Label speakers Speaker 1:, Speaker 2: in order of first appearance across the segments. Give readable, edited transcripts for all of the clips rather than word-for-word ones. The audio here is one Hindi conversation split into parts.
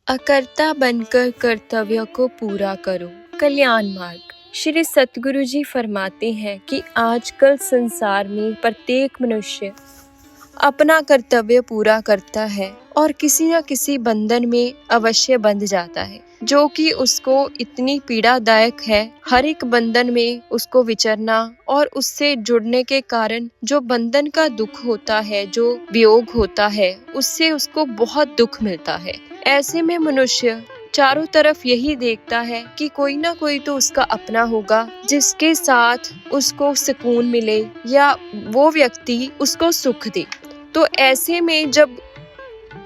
Speaker 1: अकर्ता बनकर कर्तव्य को पूरा करो। कल्याण मार्ग। श्री सतगुरु जी फरमाते हैं कि आजकल संसार में प्रत्येक मनुष्य अपना कर्तव्य पूरा करता है और किसी न किसी बंधन में अवश्य बंध जाता है, जो कि उसको इतनी पीड़ादायक है। हर एक बंधन में उसको विचरना और उससे जुड़ने के कारण जो बंधन का दुख होता है, जो वियोग होता है, उससे उसको बहुत दुख मिलता है। ऐसे में मनुष्य चारों तरफ यही देखता है कि कोई ना कोई तो उसका अपना होगा जिसके साथ उसको सुकून मिले या वो व्यक्ति उसको सुख दे। तो ऐसे में जब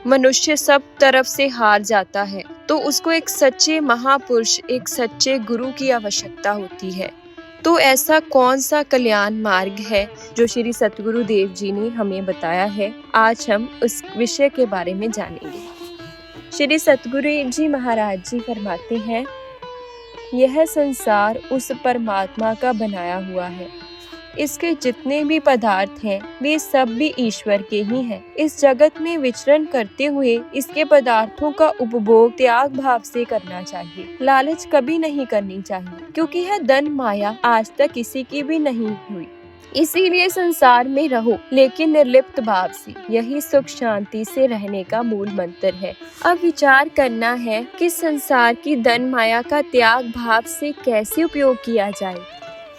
Speaker 1: मनुष्य सब तरफ से हार जाता है तो उसको एक सच्चे महापुरुष, एक सच्चे गुरु की आवश्यकता होती है। तो ऐसा कौन सा कल्याण मार्ग है जो श्री सतगुरु देव जी ने हमें बताया है, आज हम उस विषय के बारे में जानेंगे। श्री सतगुरु जी महाराज जी फरमाते हैं, यह संसार उस परमात्मा का बनाया हुआ है। इसके जितने भी पदार्थ हैं वे सब भी ईश्वर के ही हैं। इस जगत में विचरण करते हुए इसके पदार्थों का उपभोग त्याग भाव से करना चाहिए। लालच कभी नहीं करनी चाहिए, क्योंकि यह धन माया आज तक किसी की भी नहीं हुई। इसीलिए संसार में रहो, लेकिन निर्लिप्त भाव से। यही सुख शांति से रहने का मूल मंत्र है। अब विचार करना है कि संसार की धन माया का त्याग भाव से कैसे उपयोग किया जाए।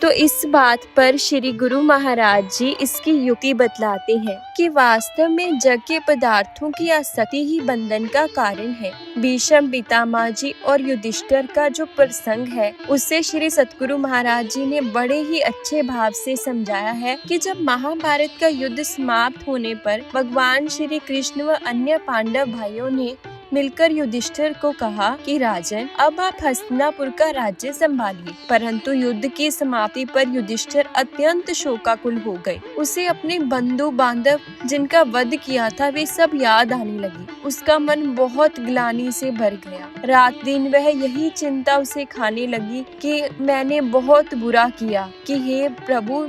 Speaker 1: तो इस बात पर श्री गुरु महाराज जी इसकी युक्ति बतलाते हैं कि वास्तव में जग के पदार्थों की आसक्ति ही बंधन का कारण है। भीष्म पितामह जी और युधिष्ठिर का जो प्रसंग है, उससे श्री सतगुरु महाराज जी ने बड़े ही अच्छे भाव से समझाया है कि जब महाभारत का युद्ध समाप्त होने पर भगवान श्री कृष्ण व अन्य पांडव भाइयों ने मिलकर युधिष्ठिर को कहा कि राजन, अब आप हस्तिनापुर का राज्य संभालिए। परंतु युद्ध की समाप्ति पर युधिष्ठिर अत्यंत शोकाकुल हो गए। उसे अपने बंधु बांधव जिनका वध किया था वे सब याद आने लगी। उसका मन बहुत ग्लानि से भर गया। रात दिन वह यही चिंता उसे खाने लगी कि मैंने बहुत बुरा किया, कि हे प्रभु,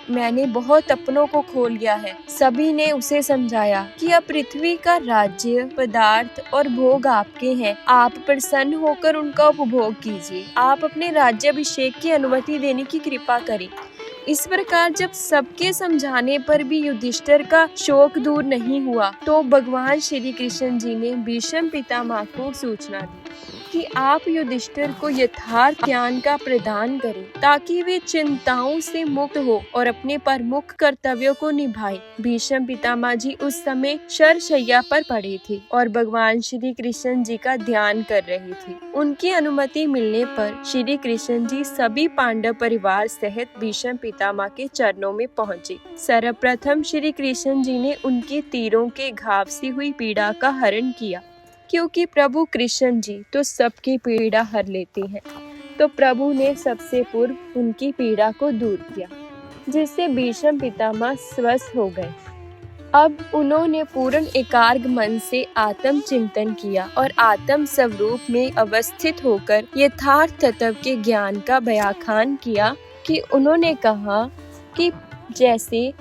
Speaker 1: मैंने बहुत अपनों को खो लिया है। सभी ने उसे समझाया कि अब पृथ्वी का राज्य, पदार्थ और भोग आपके हैं। आप प्रसन्न होकर उनका उपभोग कीजिए। आप अपने राज्याभिषेक की अनुमति देने की कृपा करें। इस प्रकार जब सबके समझाने पर भी युधिष्ठिर का शोक दूर नहीं हुआ, तो भगवान श्री कृष्ण जी ने भीष्म पितामह को सूचना दी कि आप युधिष्ठिर को यथार्थ ज्ञान का प्रदान करें, ताकि वे चिंताओं से मुक्त हो और अपने प्रमुख कर्तव्यों को निभाएं। भीष्म पितामह जी उस समय शरशैया पर पड़े थे और भगवान श्री कृष्ण जी का ध्यान कर रहे थे। उनकी अनुमति मिलने पर श्री कृष्ण जी सभी पांडव परिवार सहित भीष्म पितामह के चरणों में पहुँचे। सर्वप्रथम श्री कृष्ण जी ने उनके तीरों के घाव से हुई पीड़ा का हरण किया, क्योंकि प्रभु कृष्ण जी तो सबकी पीड़ा हर लेते हैं। तो प्रभु ने सबसे पूर्व उनकी पीड़ा को दूर किया, जिससे भीष्म पितामह स्वस्थ हो गए। अब उन्होंने पूर्ण एकाग्र मन से आत्म चिंतन किया और आत्म स्वरूप में अवस्थित होकर यथार्थ तत्व के ज्ञान का बयाखान किया। कि उन्होंने कहा कि जैसे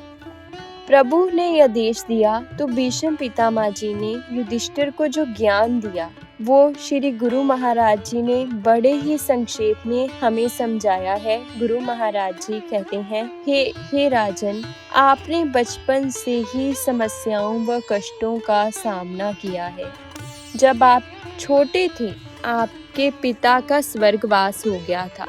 Speaker 1: प्रभु ने आदेश दिया, तो भीष्म पितामह जी ने युधिष्ठिर को जो ज्ञान दिया वो श्री गुरु महाराज जी ने बड़े ही संक्षेप में हमें समझाया है। गुरु महाराज जी कहते हैं, हे राजन, आपने बचपन से ही समस्याओं व कष्टों का सामना किया है। जब आप छोटे थे, आपके पिता का स्वर्गवास हो गया था।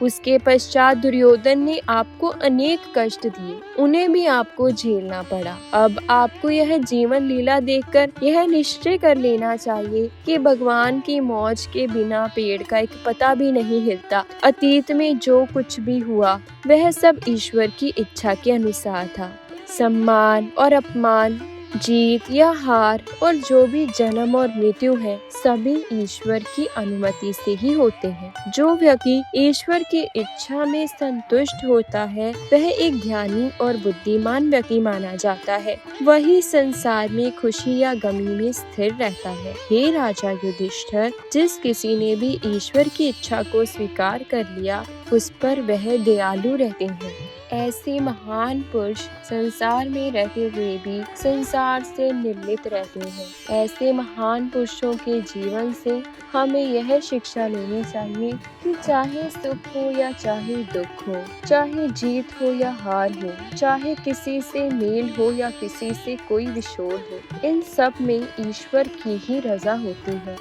Speaker 1: उसके पश्चात दुर्योधन ने आपको अनेक कष्ट दिए, उन्हें भी आपको झेलना पड़ा। अब आपको यह जीवन लीला देखकर यह निश्चय कर लेना चाहिए कि भगवान की मौज के बिना पेड़ का एक पत्ता भी नहीं हिलता। अतीत में जो कुछ भी हुआ वह सब ईश्वर की इच्छा के अनुसार था। सम्मान और अपमान, जीत या हार और जो भी जन्म और मृत्यु है, सभी ईश्वर की अनुमति से ही होते हैं। जो व्यक्ति ईश्वर की इच्छा में संतुष्ट होता है वह एक ज्ञानी और बुद्धिमान व्यक्ति माना जाता है। वही संसार में खुशी या गमी में स्थिर रहता है। हे राजा युधिष्ठिर, जिस किसी ने भी ईश्वर की इच्छा को स्वीकार कर लिया उस पर वह दयालु रहते हैं। ऐसे महान पुरुष संसार में रहते हुए भी संसार से निर्लिप्त रहते हैं। ऐसे महान पुरुषों के जीवन से हमें यह शिक्षा लेनी चाहिए कि चाहे सुख हो या चाहे दुख हो, चाहे जीत हो या हार हो, चाहे किसी से मेल हो या किसी से कोई विछोड़ हो, इन सब में ईश्वर की ही रजा होती है,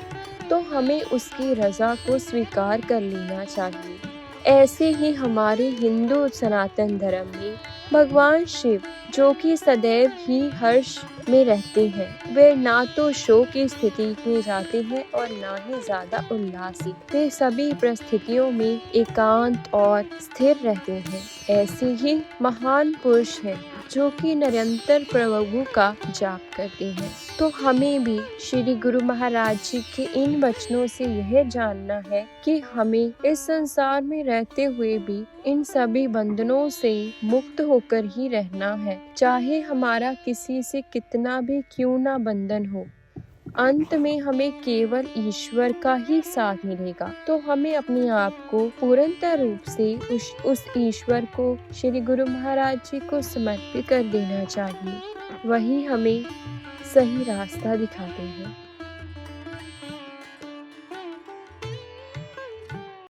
Speaker 1: तो हमें उसकी रजा को स्वीकार कर लेना चाहिए। ऐसे ही हमारे हिंदू सनातन धर्म में भगवान शिव, जो कि सदैव ही हर्ष में रहते हैं, वे ना तो शोक की स्थिति में जाते हैं और ना ही ज्यादा उल्लासी। वे सभी परिस्थितियों में एकांत और स्थिर रहते हैं। ऐसे ही महान पुरुष हैं जो कि निरंतर प्रभु का जाप करते हैं। तो हमें भी श्री गुरु महाराज जी के इन वचनों से यह जानना है कि हमें इस संसार में रहते हुए भी इन सभी बंधनों से मुक्त होकर ही रहना है, चाहे हमारा किसी से कितना भी क्यों ना बंधन हो। अंत में हमें केवल ईश्वर का ही साथ मिलेगा। तो हमें अपने आप को पूर्णतः रूप से उस ईश्वर को, श्री गुरु महाराज जी को समर्पित कर देना चाहिए। वही हमें सही रास्ता दिखाते हैं।